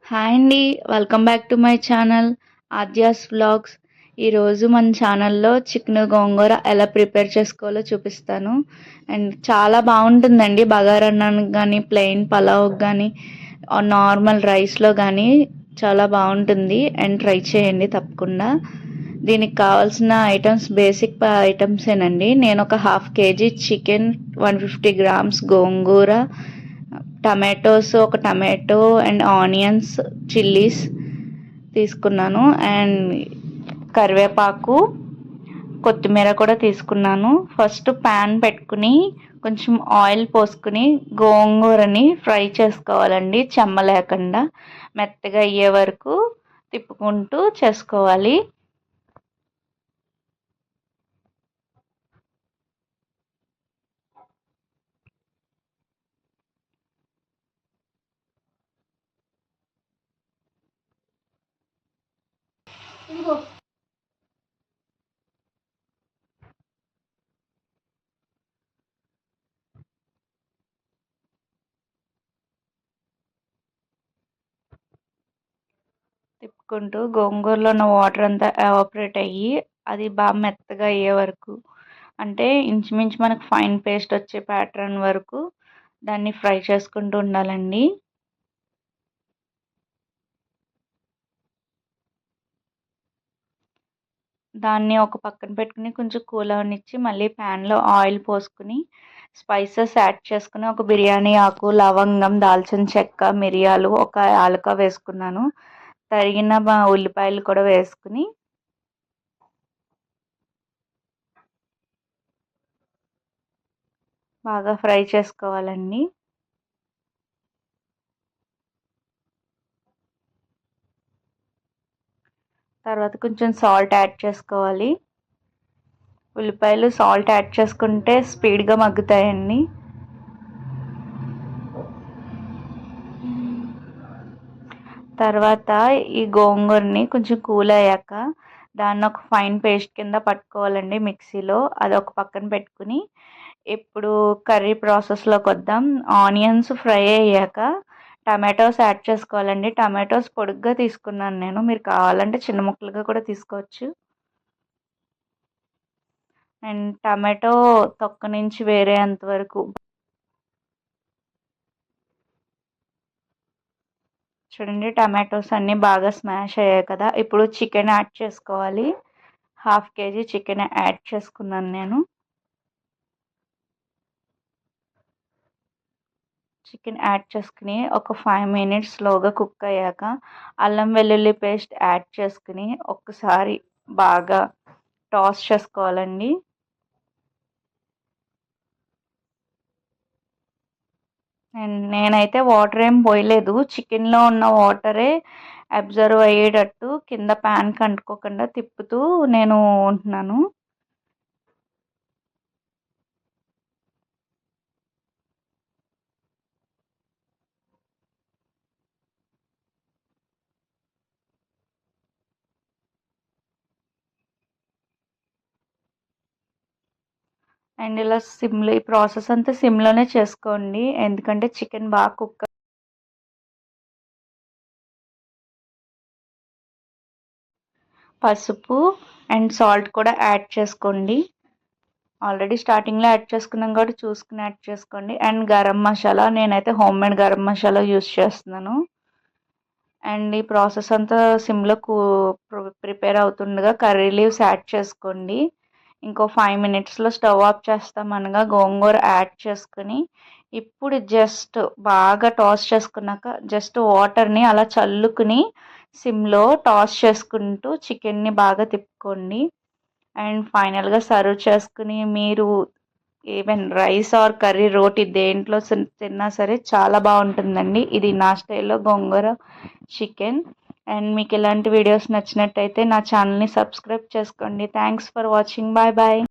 Hi అండి. Welcome back to my channel Aadya's vlogs. ఈరోజు మన ఛానల్లో చికెన్ గోంగూర ఎలా ప్రిపేర్ చేసుకోవాలో చూపిస్తాను. అండ్ చాలా బాగుంటుందండి. బగారన్నానికి కానీ, ప్లెయిన్ పలావ్కి కానీ, నార్మల్ రైస్లో కానీ చాలా బాగుంటుంది. అండ్ ట్రై చేయండి తప్పకుండా. దీనికి కావాల్సిన ఐటమ్స్ బేసిక్ ఐటమ్సేనండి. నేను ఒక హాఫ్ కేజీ చికెన్, 150 గ్రామ్స్ గోంగూర, టమాటోస్, ఒక టమాటో అండ్ ఆనియన్స్, చిల్లీస్ తీసుకున్నాను. అండ్ కరివేపాకు, కొత్తిమీర కూడా తీసుకున్నాను. ఫస్ట్ ప్యాన్ పెట్టుకుని కొంచెం ఆయిల్ పోసుకుని గోంగూరని ఫ్రై చేసుకోవాలండి. చెమ్మ లేకుండా మెత్తగా అయ్యే వరకు తిప్పుకుంటూ చేసుకోవాలి. తిప్పుకుంటూ గోంగూరలో ఉన్న వాటర్ అంతా ఎవాపరేట్ అయ్యి అది బాగా మెత్తగా అయ్యే వరకు, అంటే ఇంచుమించు మనకు ఫైన్ పేస్ట్ వచ్చే ప్యాటర్న్ వరకు దాన్ని ఫ్రై చేసుకుంటూ ఉండాలండి. దాన్ని ఒక పక్కన పెట్టుకుని కొంచెం కూల్ అవనిచ్చి మళ్ళీ ప్యాన్లో ఆయిల్ పోసుకుని స్పైసెస్ యాడ్ చేసుకుని ఒక బిర్యానీ ఆకు, లవంగం, దాల్చిన చెక్క, మిరియాలు, ఒక యాలక వేసుకున్నాను. తరిగిన ఉల్లిపాయలు కూడా వేసుకుని బాగా ఫ్రై చేసుకోవాలండి. తర్వాత కొంచెం సాల్ట్ యాడ్ చేసుకోవాలి. ఉల్లిపాయలు సాల్ట్ యాడ్ చేసుకుంటే స్పీడ్గా మగ్గుతాయండి. తర్వాత ఈ గోంగూరని కొంచెం కూల్ అయ్యాక దాన్ని ఒక ఫైన్ పేస్ట్ కింద పట్టుకోవాలండి మిక్సీలో. అది ఒక పక్కన పెట్టుకుని ఇప్పుడు కర్రీ ప్రాసెస్లోకి వద్దాం. ఆనియన్స్ ఫ్రై అయ్యాక టమాటోస్ యాడ్ చేసుకోవాలండి. టమాటోస్ పొడుగ్గా తీసుకున్నాను నేను, మీరు కావాలంటే చిన్న ముక్కలుగా కూడా తీసుకోవచ్చు. అండ్ టమాటో తొక్క నుంచి వేరేంత వరకు చూడండి. టమాటోస్ అన్నీ బాగా స్మాష్ అయ్యాయి కదా. ఇప్పుడు చికెన్ యాడ్ చేసుకోవాలి. హాఫ్ కేజీ చికెన్ యాడ్ చేసుకున్నాను నేను. చికెన్ యాడ్ చేసుకుని ఒక 5 మినిట్స్ స్లోగా కుక్ అయ్యాక అల్లం వెల్లుల్లి పేస్ట్ యాడ్ చేసుకుని ఒక్కసారి బాగా టాస్ చేసుకోవాలండి. అండ్ నేనైతే వాటర్ ఏం పోయలేదు. చికెన్లో ఉన్న వాటరే అబ్జర్వ్ అయ్యేటట్టు కింద ప్యాన్కి అంటుకోకుండా తిప్పుతూ నేను ఉంటున్నాను. అండ్ ఇలా సిమ్లో ఈ ప్రాసెస్ అంతా సిమ్లోనే చేసుకోండి, ఎందుకంటే చికెన్ బాగా కుక్. పసుపు అండ్ సాల్ట్ కూడా యాడ్ చేసుకోండి. ఆల్రెడీ స్టార్టింగ్లో యాడ్ చేసుకున్నాం కాబట్టి చూసుకుని యాడ్ చేసుకోండి. అండ్ గరం మసాలా, నేనైతే home made garam masala use చేస్తున్నాను. అండ్ ఈ ప్రాసెస్ అంతా సిమ్లో ప్రిపేర్ అవుతుండగా కర్రీ లీవ్స్ యాడ్ చేసుకోండి. ఇంకో 5 మినిట్స్లో స్టవ్ ఆఫ్ చేస్తామనగా గోంగూర యాడ్ చేసుకుని ఇప్పుడు జస్ట్ బాగా టాస్ చేసుకున్నాక జస్ట్ వాటర్ని అలా చల్లుకుని సిమ్లో టాస్ చేసుకుంటూ చికెన్ని బాగా తిప్పుకోండి. అండ్ ఫైనల్గా సర్వ్ చేసుకుని మీరు ఈవెన్ రైస్ ఆర్ కర్రీ, రోటీ దేంట్లో తిన్నా సరే చాలా బాగుంటుందండి. ఇది నా స్టైల్లో గోంగూర చికెన్. అండ్ మీకు ఇలాంటి వీడియోస్ నచ్చినట్టయితే నా ఛానల్ని సబ్స్క్రైబ్ చేసుకోండి. Thanks for watching. Bye bye.